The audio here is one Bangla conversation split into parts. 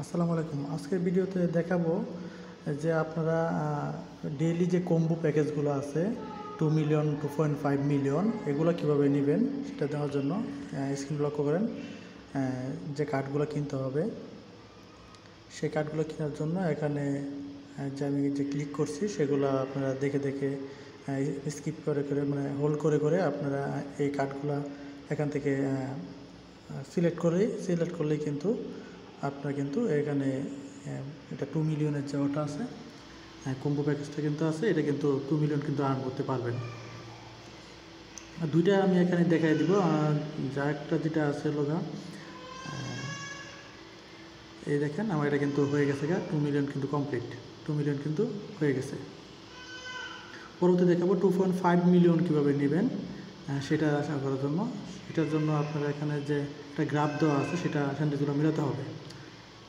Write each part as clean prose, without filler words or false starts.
আসসালামু আলাইকুম। আজকের ভিডিওতে দেখাবো যে আপনারা ডেইলি যে কম্বো প্যাকেজগুলো আছে 2 মিলিয়ন 2.5 মিলিয়ন এগুলো কিভাবে নেবেন সেটা দেওয়ার জন্য স্ক্রিন লক্ষ্য করেন। যে কার্ডগুলো কিনতে হবে সেই কার্ডগুলো কেনার জন্য এখানে যে আমি যে ক্লিক করছি সেগুলো আপনারা দেখে দেখে স্কিপ করে করে মানে হোল্ড করে করে আপনারা এই কার্ডগুলো এখান থেকে সিলেক্ট করলেই কিন্তু আপনারা কিন্তু এখানে এটা 2 মিলিয়নের যে ওটা আছে কম্বো প্যাকেজটা কিন্তু আছে, এটা কিন্তু 2 মিলিয়ন কিন্তু আর্ন করতে পারবেন। দুইটা আমি এখানে দেখাই দিব। যা একটা যেটা আছে লগা এই দেখেন আমার এটা কিন্তু হয়ে গেছে 2 মিলিয়ন কিন্তু কমপ্লিট, 2 মিলিয়ন কিন্তু হয়ে গেছে। পরবর্তী দেখাবো 2.5 মিলিয়ন কীভাবে নেবেন সেটা আশা করার জন্য। এটার জন্য আপনারা এখানে যে একটা গ্রাফ দেওয়া আছে সেটা সেন্টেন্সগুলো মেলাতে হবে।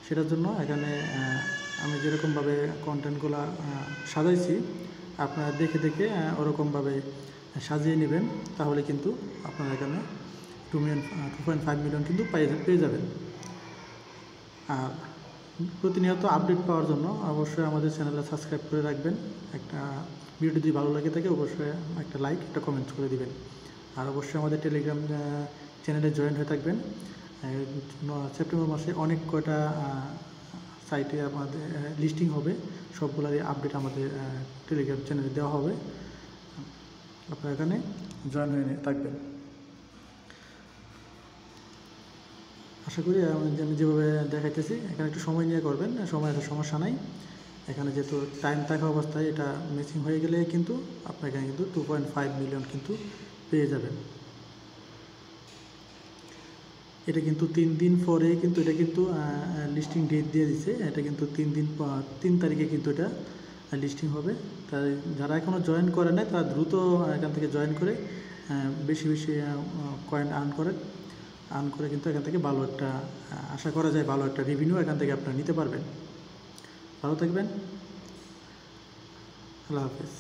সেটার জন্য এখানে আমি যেরকমভাবে কন্টেন্টগুলো সাজাইছি আপনারা দেখে দেখে ওরকমভাবে সাজিয়ে নেবেন, তাহলে কিন্তু আপনারা এখানে 2.5 মিলিয়ন কিন্তু পেয়ে যাবেন। আর প্রতিনিয়ত আপডেট পাওয়ার জন্য অবশ্যই আমাদের চ্যানেলটা সাবস্ক্রাইব করে রাখবেন। একটা ভিডিও যদি ভালো লাগে থাকে অবশ্যই একটা লাইক একটা কমেন্ট করে দিবেন। আর অবশ্যই আমাদের টেলিগ্রাম চ্যানেলে জয়েন হয়ে থাকবেন। সেপ্টেম্বর মাসে অনেক কয়টা সাইটে আমাদের লিস্টিং হবে, সবগুলোরই আপডেট আমাদের টেলিগ্রাম চ্যানেলে দেওয়া হবে। আপনারা এখানে জয়েন হয়ে থাকবেন। আশা করি আমি যেভাবে দেখাইতেছি এখানে একটু সময় নিয়ে করবেন, সময়ের সমস্যা নাই। এখানে যেহেতু টাইম থাকা অবস্থায় এটা মিসিং হয়ে গেলে কিন্তু আপনার এখানে কিন্তু 2.5 মিলিয়ন কিন্তু পেয়ে যাবেন। এটা কিন্তু 3 দিন পরে কিন্তু এটা কিন্তু লিস্টিং ডেট দিয়ে দিছে। এটা কিন্তু 3 তারিখে কিন্তু এটা লিস্টিং হবে। তাই যারা এখনও জয়েন করে নাই তারা দ্রুত এখান থেকে জয়েন করে বেশি বেশি কয়েন আর্ন করে কিন্তু এখান থেকে ভালো একটা আশা করা যায় ভালো একটা রেভিনিউ এখান থেকে আপনারা নিতে পারবেন। ভালো থাকবেন। আল্লাহ হাফেজ।